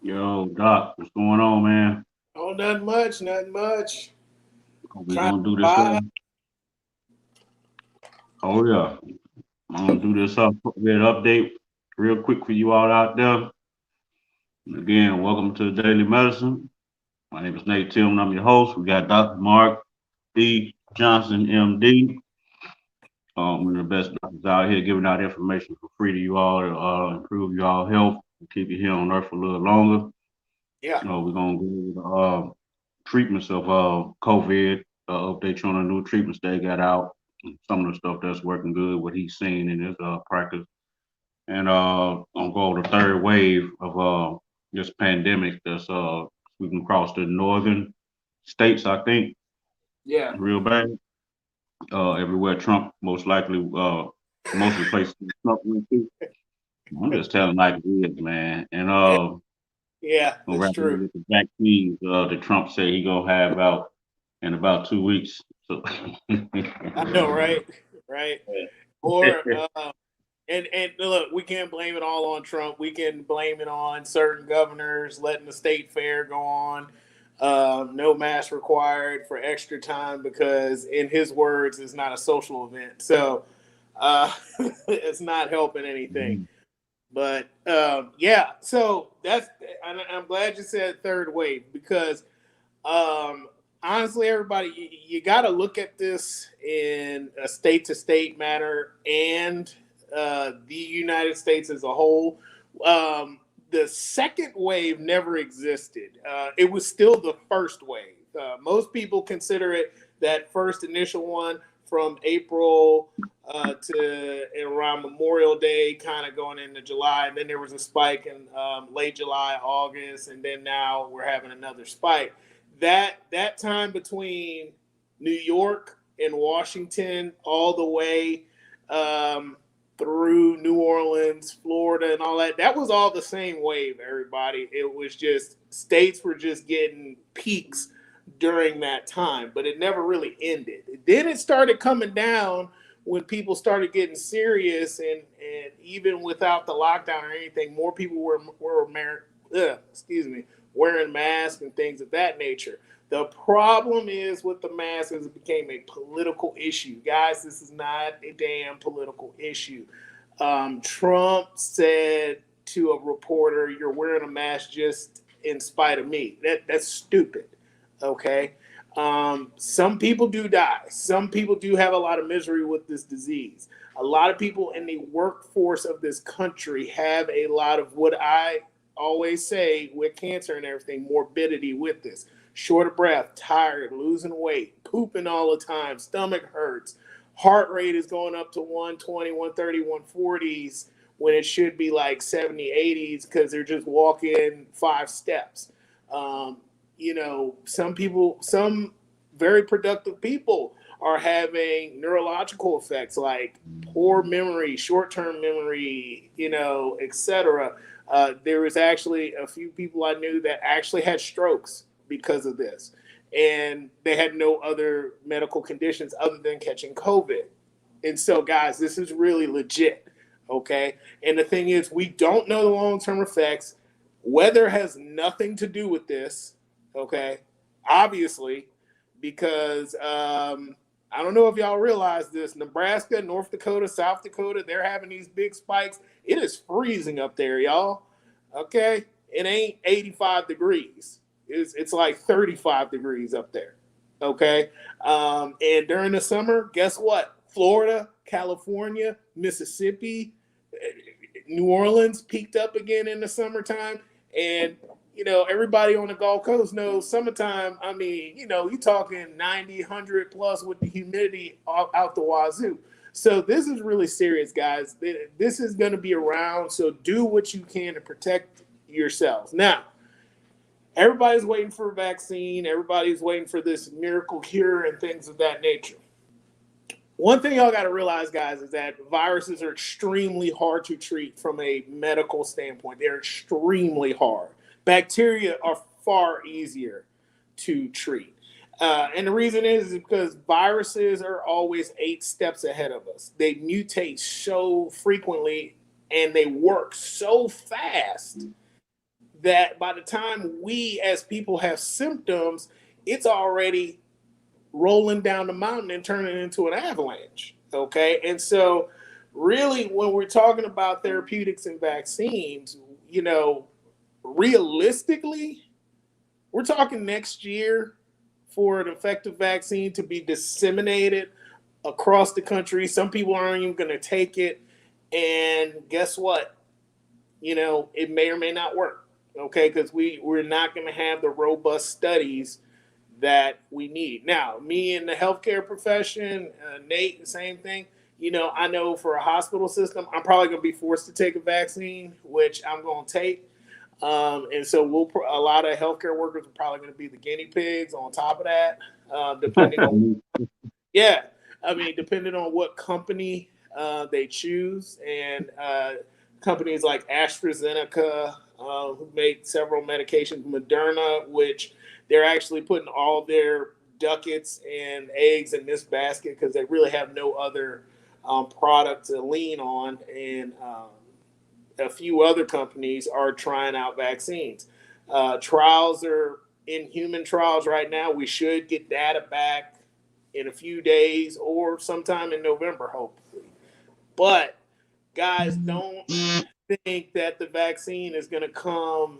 Yo, Doc, what's going on, man? Oh, nothing much, nothing much. We Trying to gonna do this. buy. Oh yeah, I'm gonna do this update real quick for you all out there. Again, welcome to Daily Medicine. My name is Nate Tim, and I'm your host. We got Dr. Mark D. Johnson, MD. One of the best doctors out here giving out information for free to you all to improve you all health and keep you here on Earth for a little longer. Yeah. We're gonna go over the treatments of COVID, update you on the new treatments they got out, and some of the stuff that's working good, what he's seen in his practice. And I'm go over the third wave of this pandemic that's sweeping across the northern states, I think, Yeah. real bad. Everywhere Trump most likely, most of the places Trump went to. I'm just telling like it is, man. And Yeah, gonna that's wrap it up true. with the vaccines that Trump said he gonna have out in about 2 weeks. So I know, right? Right. Or and look, we can't blame it all on Trump. We can blame it on certain governors letting the state fair go on. No mask required for extra time because, in his words, it's not a social event. So it's not helping anything. But yeah, so I'm glad you said third wave because um, honestly, everybody, you got to look at this in a state to state matter and the United States as a whole. The second wave never existed. It was still the first wave. Most people consider it that first initial one from April to around Memorial Day, kind of going into July. And then there was a spike in late July, August, and then now we're having another spike. That time between New York and Washington, all the way um, through New Orleans, Florida, and all that. That was all the same wave, everybody. It was just states were just getting peaks during that time, but it never really ended. Then it started coming down when people started getting serious, and even without the lockdown or anything, more people excuse me, wearing masks and things of that nature. The problem is with the mask is it became a political issue. Guys, this is not a damn political issue. Trump said to a reporter, "You're wearing a mask just in spite of me." That's stupid. Okay. Some people do die. Some people do have a lot of misery with this disease. A lot of people in the workforce of this country have a lot of what I always say with cancer and everything, morbidity with this. Short of breath, tired, losing weight, pooping all the time, stomach hurts, heart rate is going up to 120, 130, 140s when it should be like 70, 80s because they're just walking 5 steps. Um, some people, some very productive people are having neurological effects like poor memory, short-term memory, etc. There was actually a few people I knew that actually had strokes because of this, and they had no other medical conditions other than catching COVID. And so, guys, this is really legit. Okay. And the thing is, we don't know the long term effects. Weather has nothing to do with this. Okay. Obviously, because I don't know if y'all realize this Nebraska, North Dakota, South Dakota, they're having these big spikes. It is freezing up there, y'all. Okay. It ain't 85 degrees, it's like 35 degrees up there. Okay. And during the summer, guess what? Florida, California, Mississippi, New Orleans peaked up again in the summertime. And, everybody on the Gulf Coast knows summertime. I mean, you talking 90, 100 plus with the humidity out the wazoo. So this is really serious, guys. This is going to be around. So do what you can to protect yourselves. Now, everybody's waiting for a vaccine. Everybody's waiting for this miracle cure and things of that nature. One thing y'all got to realize, guys, is that viruses are extremely hard to treat from a medical standpoint. They're extremely hard. Bacteria are far easier to treat. And the reason is because viruses are always 8 steps ahead of us. They mutate so frequently and they work so fast that by the time we as people have symptoms, it's already rolling down the mountain and turning into an avalanche. Okay. And so, really, when we're talking about therapeutics and vaccines, realistically, we're talking next year for an effective vaccine to be disseminated across the country. Some people aren't even going to take it. And guess what? It may or may not work. Okay. Because we're not going to have the robust studies that we need. Now, me in the healthcare profession, Nate, the same thing. I know for a hospital system, I'm probably going to be forced to take a vaccine, which I'm going to take. And so a lot of healthcare workers are probably going to be the guinea pigs on top of that, depending on, yeah, I mean, depending on what company they choose. And companies like AstraZeneca, who make several medications, Moderna, which they're actually putting all their ducats and eggs in this basket because they really have no other product to lean on. And a few other companies are trying out vaccines. Trials are in human trials right now. We should get data back in a few days or sometime in November, hopefully. But guys, don't think that the vaccine is going to come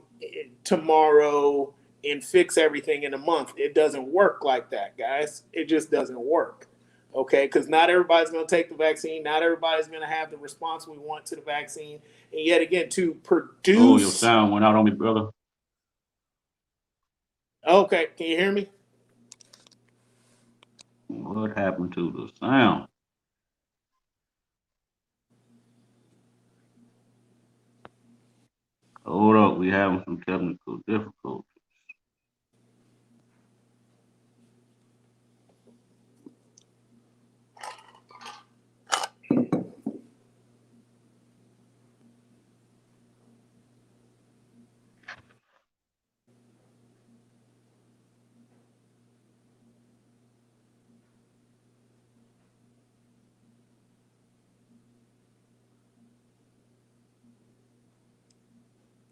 tomorrow and fix everything in a month. It doesn't work like that, guys. It just doesn't work. Okay, because not everybody's going to take the vaccine. Not everybody's going to have the response we want to the vaccine. And yet again, to produce. Oh, your sound went out on me, brother. Okay, can you hear me? What happened to the sound? Hold up, we having some technical difficulties.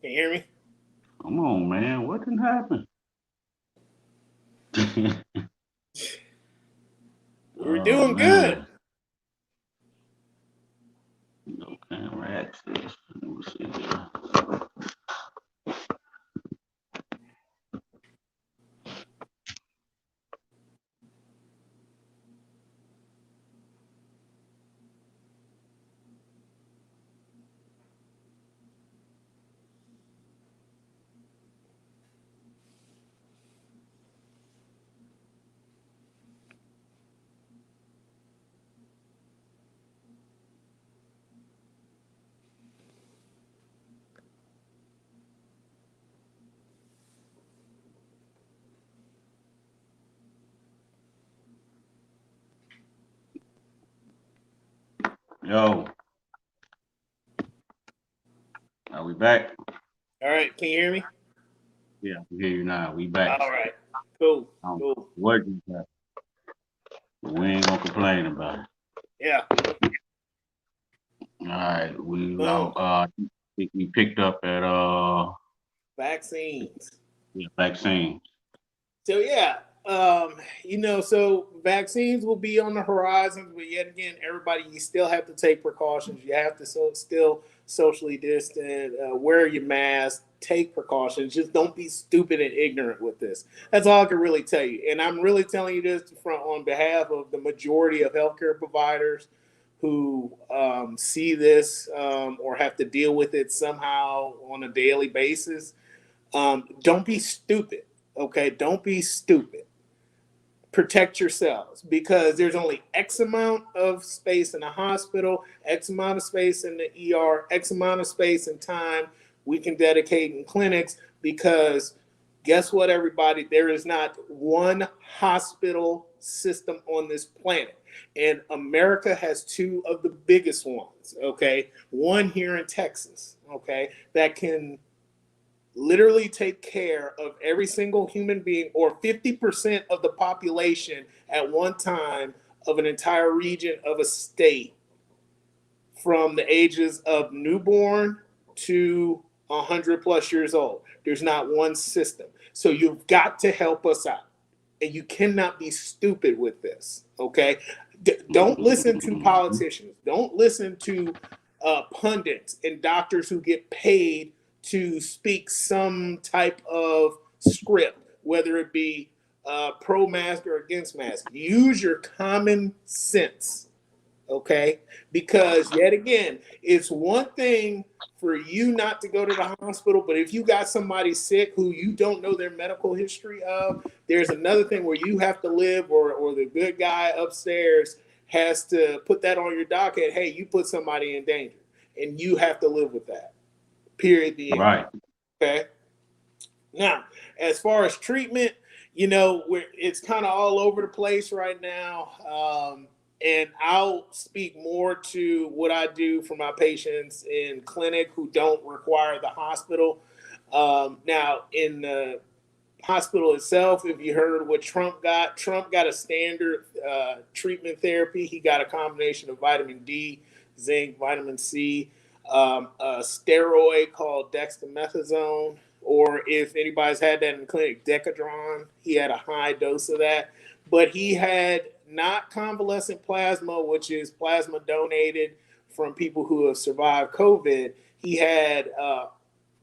Can you hear me? Come on, man. What didn't happen? We're Oh, doing good. man. No camera access. Let me see here. Yo, are we back? All right, can you hear me? Yeah, I can hear you now. We back. All right, cool, Um, cool. what you got? We ain't gonna complain about it. Yeah, All right, boom. I think we picked up at Vaccines. yeah, vaccine. So yeah, so vaccines will be on the horizon, but yet again, everybody, you still have to take precautions. You have to still socially distant, wear your mask, take precautions. Just don't be stupid and ignorant with this. That's all I can really tell you. And I'm really telling you this from on behalf of the majority of healthcare providers who see this or have to deal with it somehow on a daily basis. Don't be stupid. Okay, don't be stupid. Protect yourselves because there's only X amount of space in the hospital, X amount of space in the ER, X amount of space and time we can dedicate in clinics because guess what, everybody? There is not one hospital system on this planet. And America has two of the biggest ones, okay? One here in Texas, okay, that can literally take care of every single human being or 50% of the population at one time of an entire region of a state from the ages of newborn to 100 plus years old. There's not one system. So you've got to help us out. And you cannot be stupid with this, okay? Don't listen to politicians. Don't listen to pundits and doctors who get paid to speak some type of script, whether it be pro-mask or against mask. Use your common sense, okay? Because yet again, it's one thing for you not to go to the hospital, but if you got somebody sick who you don't know their medical history of, there's another thing where you have to live, or the good guy upstairs has to put that on your docket. Hey, you put somebody in danger, and you have to live with that. Period. The end. Right. Okay. Now, as far as treatment, it's kind of all over the place right now. And I'll speak more to what I do for my patients in clinic who don't require the hospital. Now, in the hospital itself, if you heard what Trump got a standard treatment therapy. He got a combination of vitamin D, zinc, vitamin C, a steroid called dexamethasone, or if anybody's had that in the clinic, Decadron. He had a high dose of that. But he had not convalescent plasma, which is plasma donated from people who have survived COVID. He had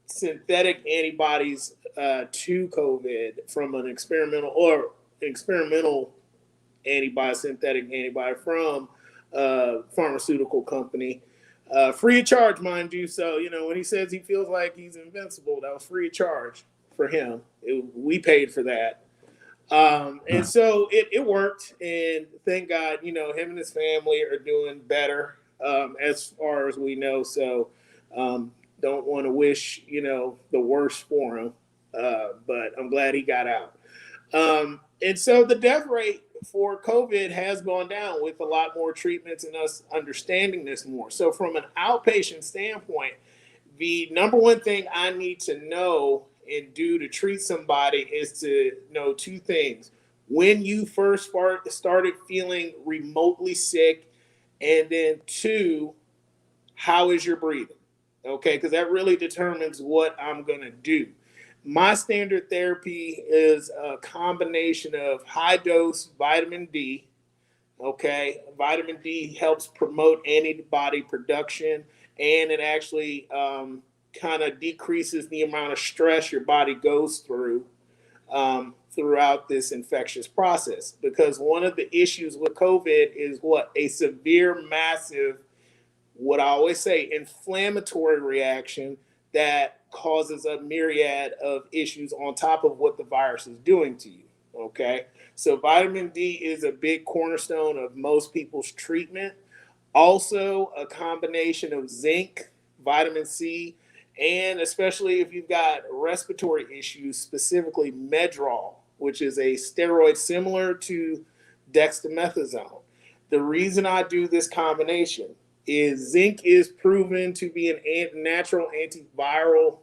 synthetic antibodies to COVID from an experimental antibody, synthetic antibody from a pharmaceutical company. Free of charge, mind you. So, when he says he feels like he's invincible, that was free of charge for him. We paid for that. And so it worked, and thank God, him and his family are doing better as far as we know. So don't want to wish, the worst for him, but I'm glad he got out. And so the death rate for COVID has gone down with a lot more treatments and us understanding this more. So from an outpatient standpoint, the number one thing I need to know and do to treat somebody is to know two things. When you first started feeling remotely sick, and then two, how is your breathing? Okay, because that really determines what I'm going to do. My standard therapy is a combination of high dose vitamin D. Okay, vitamin D helps promote antibody production, and it actually kind of decreases the amount of stress your body goes through throughout this infectious process. Because one of the issues with COVID is a severe, massive, what I always say, inflammatory reaction that causes a myriad of issues on top of what the virus is doing to you. Okay, so vitamin D is a big cornerstone of most people's treatment. Also, a combination of zinc, vitamin C, and especially if you've got respiratory issues, specifically Medrol, which is a steroid similar to dexamethasone. The reason I do this combination is zinc is proven to be a natural antiviral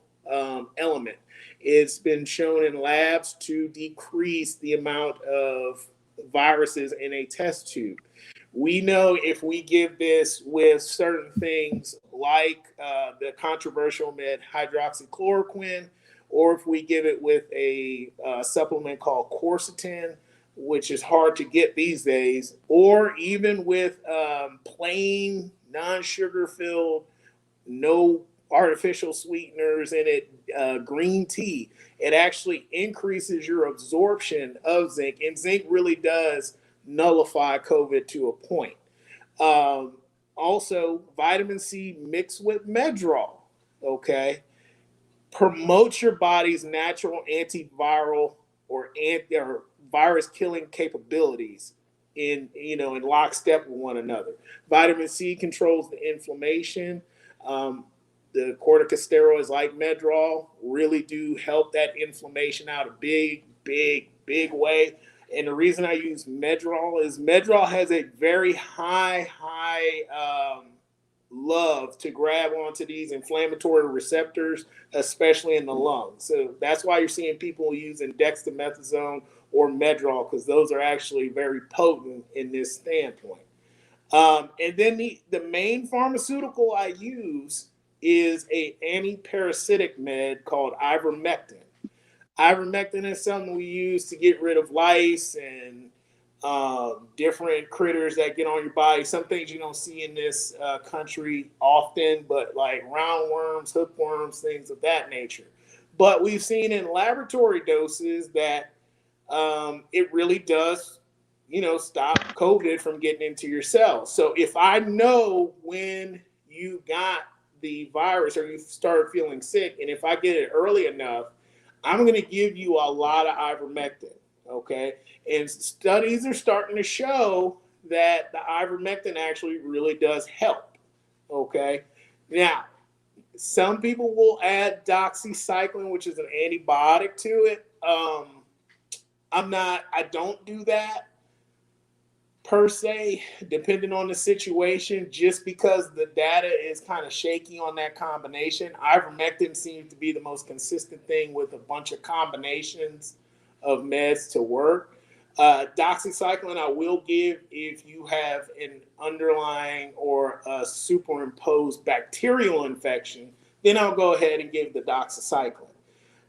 element. It's been shown in labs to decrease the amount of viruses in a test tube. We know if we give this with certain things like the controversial med hydroxychloroquine, or if we give it with a supplement called quercetin, which is hard to get these days, or even with plain non-sugar filled, no artificial sweeteners in it, green tea, it actually increases your absorption of zinc, and zinc really does nullify COVID to a point. Also, vitamin C mixed with Medrol, okay, promotes your body's natural antiviral or virus killing capabilities in lockstep with one another. Vitamin C controls the inflammation. The corticosteroids like Medrol really do help that inflammation out a big, big, big way. And the reason I use Medrol is Medrol has a very high love to grab onto these inflammatory receptors, especially in the lungs. So that's why you're seeing people using dexamethasone or Medrol, because those are actually very potent in this standpoint. And then the main pharmaceutical I use is a anti-parasitic med called ivermectin. Ivermectin is something we use to get rid of lice and different critters that get on your body. Some things you don't see in this country often, but like roundworms, hookworms, things of that nature. But we've seen in laboratory doses that it really does, stop COVID from getting into your cells. So if I know when you got the virus or you started feeling sick, and if I get it early enough, I'm going to give you a lot of ivermectin. Okay. And studies are starting to show that the ivermectin actually really does help. Okay. Now, some people will add doxycycline, which is an antibiotic to it. I don't do that per se, depending on the situation, just because the data is kind of shaky on that combination. Ivermectin seems to be the most consistent thing with a bunch of combinations of meds to work. Doxycycline I will give if you have an underlying or a superimposed bacterial infection, then I'll go ahead and give the doxycycline.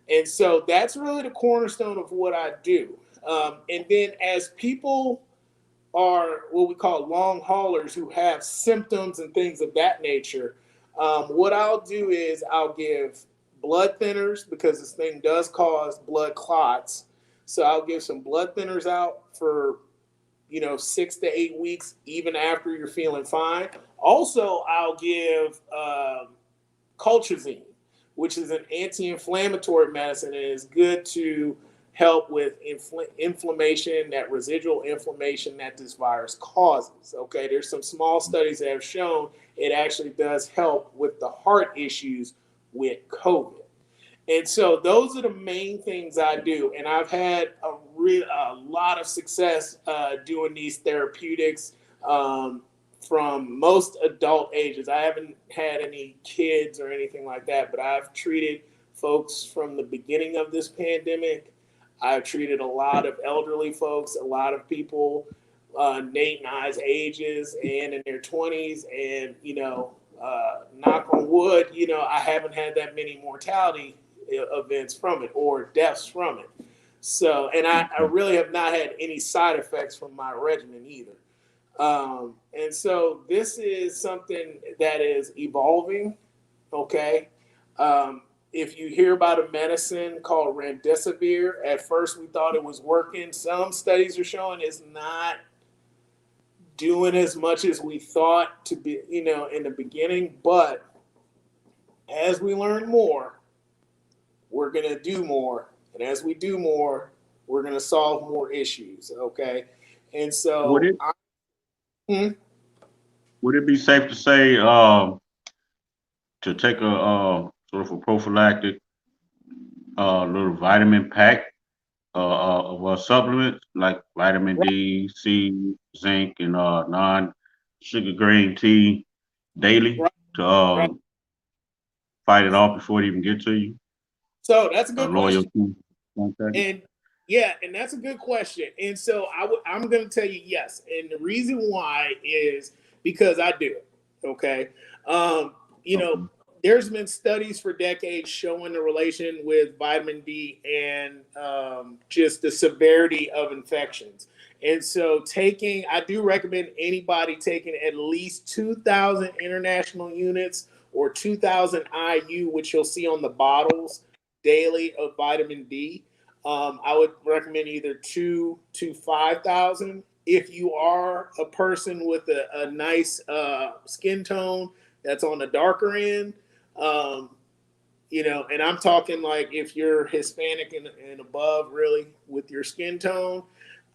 And so that's really the cornerstone of what I do. And then as people are what we call long haulers who have symptoms and things of that nature, what I'll do is I'll give blood thinners because this thing does cause blood clots. So I'll give some blood thinners out for 6 to 8 weeks, even after you're feeling fine. Also, I'll give colchicine, which is an anti-inflammatory medicine and is good to help with inflammation, that residual inflammation that this virus causes. Okay, there's some small studies that have shown it actually does help with the heart issues with COVID. And so those are the main things I do. And I've had a lot of success doing these therapeutics from most adult ages. I haven't had any kids or anything like that, but I've treated folks from the beginning of this pandemic. I've treated a lot of elderly folks, a lot of people, Nate and I's ages and in their 20s. And, knock on wood, I haven't had that many mortality events from it or deaths from it. So, and I really have not had any side effects from my regimen either. And so this is something that is evolving. Okay. If you hear about a medicine called remdesivir, at first we thought it was working. Some studies are showing it's not doing as much as we thought to be, in the beginning. But as we learn more, we're going to do more. And as we do more, we're going to solve more issues. Okay. And so would it be safe to say to take a sort of a prophylactic little vitamin pack of supplements like vitamin D, C, zinc, and non-sugar green tea daily to right. fight it off before it even get to you? So that's a good question. Loyalty. And yeah, and that's a good question. And so I'm going to tell you yes. And the reason why is because I do it. Okay. There's been studies for decades showing the relation with vitamin D and just the severity of infections. And so I do recommend anybody taking at least 2,000 international units or 2,000 IU, which you'll see on the bottles daily of vitamin D. I would recommend either 2 to 5,000. If you are a person with a nice skin tone that's on the darker end, and I'm talking like if you're Hispanic and above, really, with your skin tone,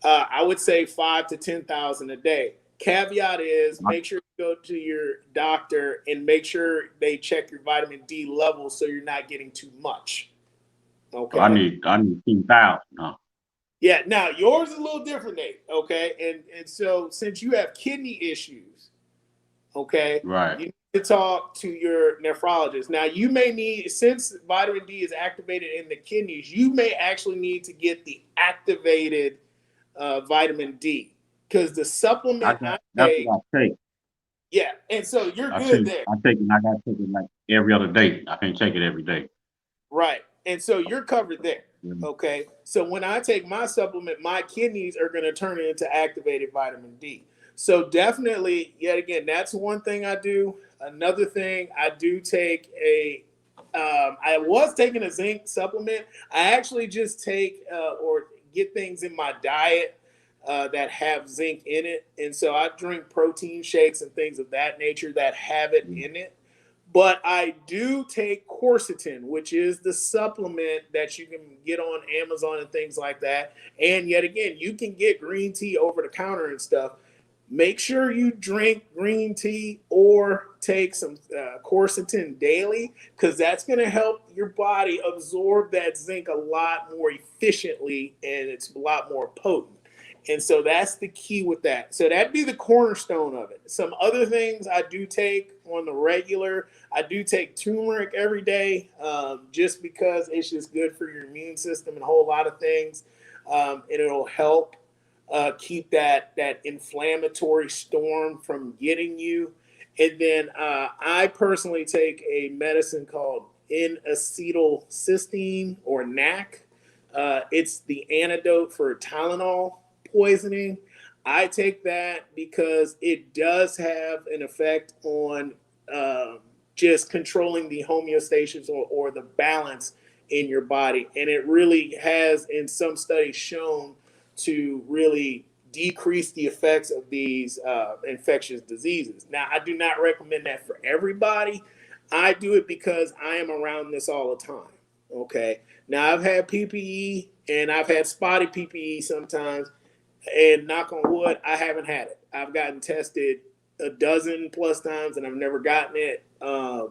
I would say 5 to 10,000 a day. Caveat is make sure you go to your doctor and make sure they check your vitamin D levels so you're not getting too much. Okay. So I need 10,000. Yeah. Now yours is a little different, Nate. Okay. And so since you have kidney issues, okay, right, you need to talk to your nephrologist. Now you may need, since vitamin D is activated in the kidneys, you may actually need to get the activated vitamin D because the supplement that's what I take. yeah, and so you're good there. I take it. I got to take it like every other day. I can't take it every day. Right. And so you're covered there. Mhm. Okay. So when I take my supplement, my kidneys are going to turn it into activated vitamin D. So definitely, yet again, that's one thing I do. Another thing, I do take I was taking a zinc supplement. I actually just take or get things in my diet that have zinc in it. And so I drink protein shakes and things of that nature that have it in it. But I do take quercetin, which is the supplement that you can get on Amazon and things like that. And yet again, you can get green tea over the counter and stuff. Make sure you drink green tea or take some quercetin daily, because that's going to help your body absorb that zinc a lot more efficiently, and it's a lot more potent. And so that's the key with that. So that'd be the cornerstone of it. Some other things I do take on the regular. I do take turmeric every day, just because it's just good for your immune system and a whole lot of things, and it'll help keep that inflammatory storm from getting you. And then I personally take a medicine called N-acetylcysteine, or NAC. It's the antidote for Tylenol poisoning. I take that because it does have an effect on just controlling the homeostasis, or the balance in your body. And it really has, in some studies, shown to really decrease the effects of these infectious diseases. Now, I do not recommend that for everybody. I do it because I am around this all the time. Okay. Now, I've had PPE and I've had spotty PPE sometimes, and knock on wood, I haven't had it. I've gotten tested a dozen plus times and I've never gotten it. I've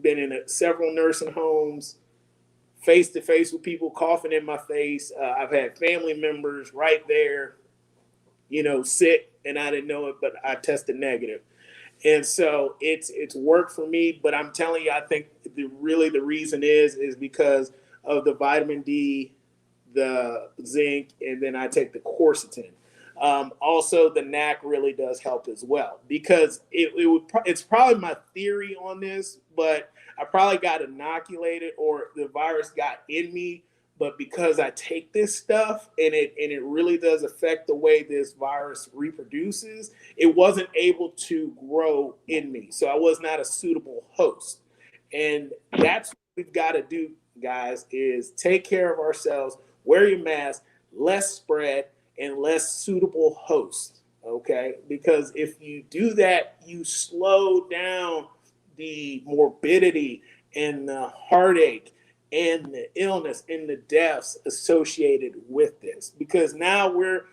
been in several nursing homes, face to face with people coughing in my face. I've had family members right there, sick, and I didn't know it, but I tested negative. And so it's worked for me. But I'm telling you, I think the reason is because of the vitamin D, the zinc, and then I take the quercetin. Also, the NAC really does help as well, because it's probably my theory on this, but I probably got inoculated, or the virus got in me. But because I take this stuff, and it really does affect the way this virus reproduces, it wasn't able to grow in me. So I was not a suitable host. And that's what we've got to do, guys, is take care of ourselves, wear your mask, less spread, and less suitable host. Okay? Because if you do that, you slow down the morbidity and the heartache and the illness and the deaths associated with this. Because now we're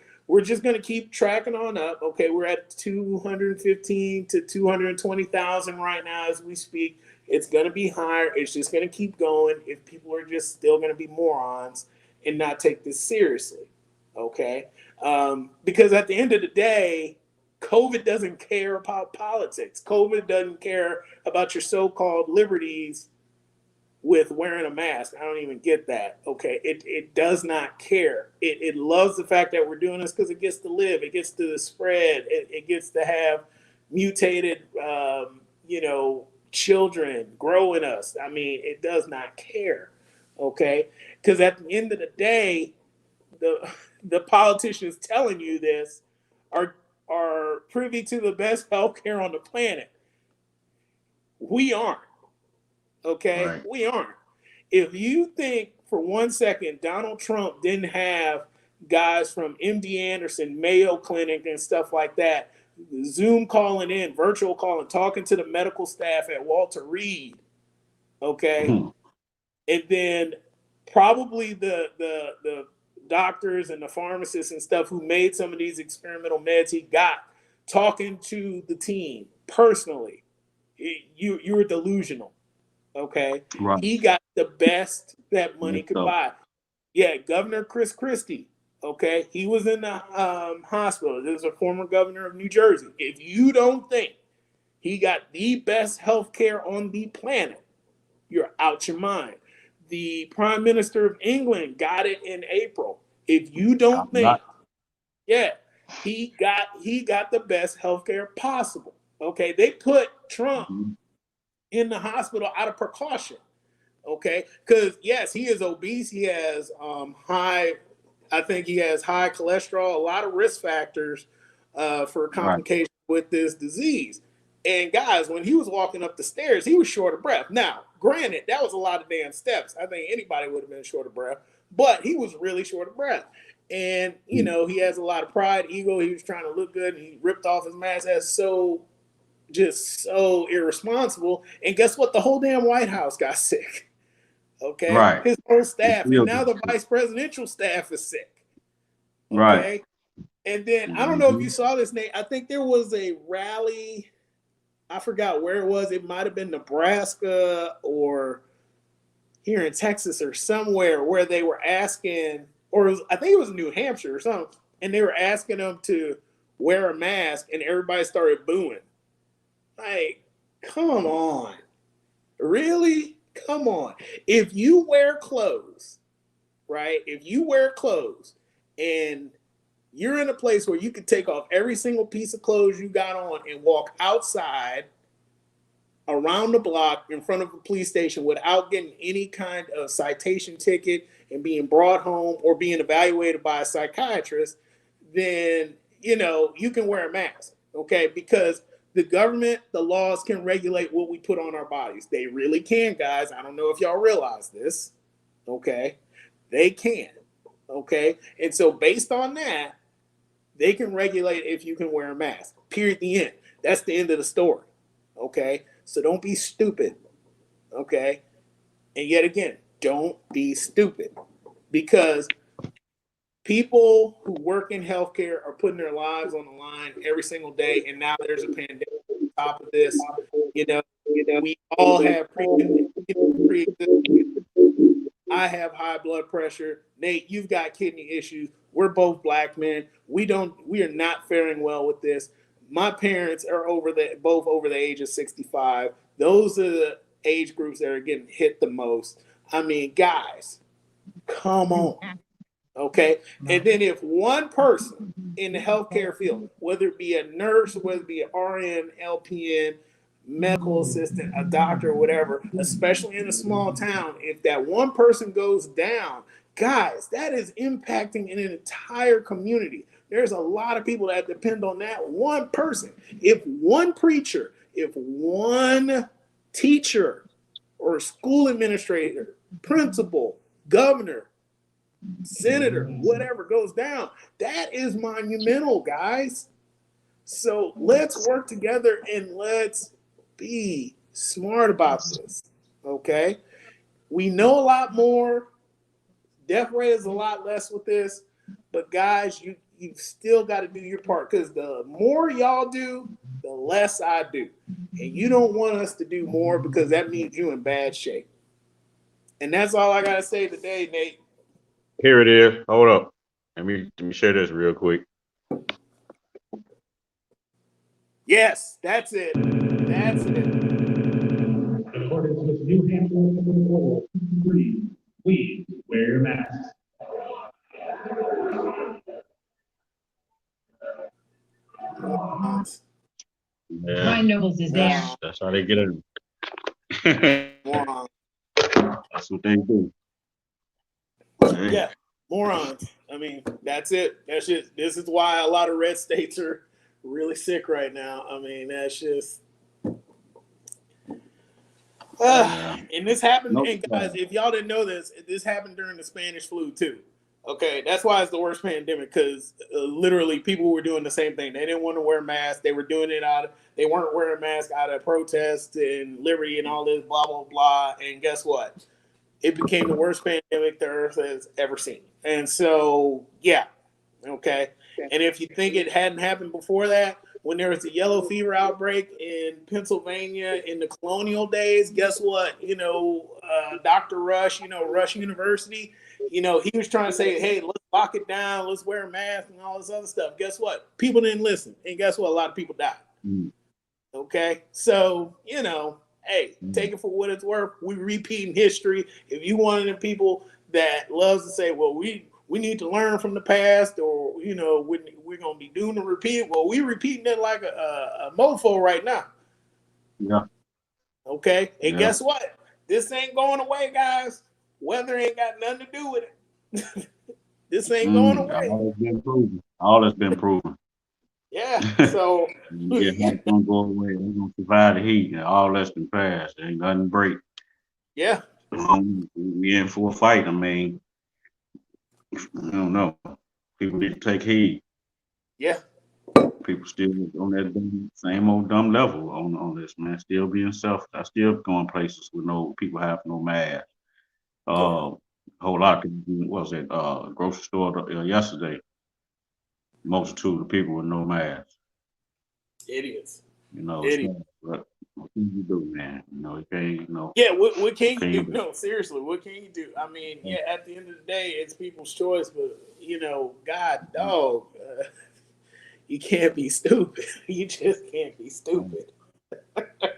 just going to keep tracking on up. Okay, we're at 215 to 220,000 right now as we speak. It's going to be higher. It's just going to keep going if people are just still going to be morons and not take this seriously. Okay, because at the end of the day, COVID doesn't care about politics. COVID doesn't care about your so-called liberties with wearing a mask. I don't even get that. Okay, it does not care. It loves the fact that we're doing this because it gets to live. It gets to spread. It gets to have mutated, children grow in us. I mean, it does not care. Okay, because at the end of the day, the politicians telling you this are privy to the best healthcare on the planet. We aren't. Okay, Right. we aren't. If you think for one second Donald Trump didn't have guys from MD Anderson, Mayo Clinic, and stuff like that, Zoom calling in, virtual calling, talking to the medical staff at Walter Reed, okay, Mhm. and then probably the doctors and the pharmacists and stuff who made some of these experimental meds he got, talking to the team personally, you're delusional. Okay, Right. he got the best that Yes, money could so. buy. Yeah, Governor Chris Christie. Okay, he was in the hospital. This is a former governor of New Jersey. If you don't think he got the best health care on the planet, you're out your mind. The Prime Minister of England got it in April. If you I'm don't not. think, yeah, he got the best health care possible. Okay, they put Trump Mhm. in the hospital out of precaution. Okay, because yes, he is obese. He has high. I think he has high cholesterol. A lot of risk factors for Right. complications with this disease. And guys, when he was walking up the stairs, he was short of breath. Now, granted, that was a lot of damn steps. I think anybody would have been short of breath, but he was really short of breath. And you know, he has a lot of pride, ego. He was trying to look good, and he ripped off his mask. That's so irresponsible. And guess what? The whole damn White House got sick. Okay, Right. his whole staff, and Still now the vice presidential staff is sick. right. Okay, and then I don't know if Mm-hmm. you saw this, Nate. I think there was a rally. I forgot where it was. It might have been Nebraska or here in Texas or somewhere where they were asking, or I think it was New Hampshire or something, and they were asking them to wear a mask, and everybody started booing. Like, come on, really? Come on. If you wear clothes, right? If you wear clothes and you're in a place where you can take off every single piece of clothes you got on and walk outside around the block in front of a police station without getting any kind of citation ticket and being brought home or being evaluated by a psychiatrist, then you know you can wear a mask, okay? Because the government, the laws can regulate what we put on our bodies. They really can, guys. I don't know if y'all realize this, okay? They can, okay? And so based on that, they can regulate if you can wear a mask. Period. The end. That's the end of the story. Okay. So don't be stupid. Okay. And yet again, don't be stupid because people who work in healthcare are putting their lives on the line every single day. And now there's a pandemic on top of this. You know, we all have pre-existing. I have high blood pressure. Nate, you've got kidney issues. We're both black men. We are not faring well with this. My parents are both over the age of 65. Those are the age groups that are getting hit the most. I mean, guys, come on. Okay. And then if one person in the healthcare field, whether it be a nurse, whether it be an RN, LPN, medical assistant, a doctor, or whatever, especially in a small town, if that one person goes down, guys, that is impacting an entire community. There's a lot of people that depend on that one person. If one preacher, if one teacher or school administrator, principal, governor, senator, whatever goes down, that is monumental, guys. So let's work together and let's be smart about this. Okay. We know a lot more. Death rate is a lot less with this, but guys, you've still got to do your part because the more y'all do, the less I do. And you don't want us to do more because that means you're in bad shape. And that's all I got to say today, Nate. Here it is. Hold up. Let me share this real quick. Yes, that's it. That's it. In accordance with New Hampshire Order 3, please wear your masks. Yeah, Ryan Nobles is there. that's how they get it. Morons. That's what they do. Yeah, morons. I mean, that's it. That's just. This is why a lot of red states are really sick right now. I mean, that's just. And this happened, Nope. and guys, if y'all didn't know this happened during the Spanish flu too. Okay, that's why it's the worst pandemic because literally people were doing the same thing. They didn't want to wear masks. They were doing it they weren't wearing masks out of protest and liberty and all this blah blah blah. And guess what? It became the worst pandemic the Earth has ever seen. And so, yeah, okay. And if you think it hadn't happened before that, when there was a yellow fever outbreak in Pennsylvania in the colonial days, guess what? Dr. Rush, Rush University, he was trying to say, hey, let's lock it down, let's wear a mask and all this other stuff. Guess what? People didn't listen. And guess what? A lot of people died. Okay. So, hey, take it for what it's worth. We repeating history. If you one of the people that loves to say, well, we need to learn from the past, or we're gonna be doomed to repeat it. Well, we repeating it like a mofo right now. Yeah. Okay. And Yeah. guess what? This ain't going away, guys. Weather ain't got nothing to do with it. This ain't going away. All that's been proven. All that's been proven. Yeah. So Yeah, it's gonna go away. They're gonna survive the heat. All that's been passed. Ain't nothing break. yeah. We in for a fight. I mean, I don't know. People need to take heed. Yeah. People still on that same old dumb level on this, man. Still being self. I still going places with no people have no mask. A whole lot of people. What was it? Grocery store yesterday. Multitude of people with no mask. Idiots. You know, Idiots. what can you do, man? You know, you can't. You know, Yeah, what can can you you do? No, seriously, what can you do? I mean, yeah, at the end of the day, it's people's choice, but God, dog, you can't be stupid. You just can't be stupid.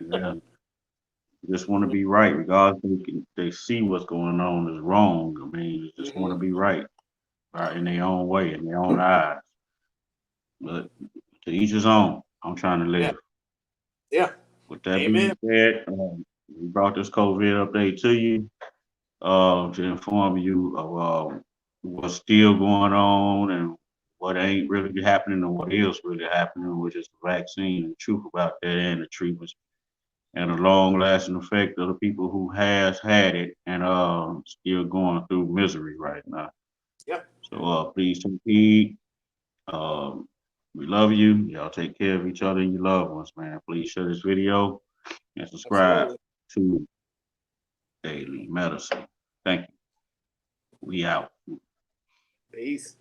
Yeah, just want to be right, regardless. They see what's going on is wrong. I mean, they just want to be right, right in their own way, in their own eyes. But to each his own. I'm trying to Yeah, live. yeah. With that being Amen. said, we brought this COVID update to you to inform you of what's still going on and what ain't really happening and what is really happening, which is the vaccine and the truth about that and the treatments and the long lasting effect of the people who has had it and still going through misery right now. Yeah, So please take heed. Um, we love you. Y'all take care of each other and your loved ones, man. Please share this video and subscribe absolutely. to Daily Medicine. Thank you. We out. Peace.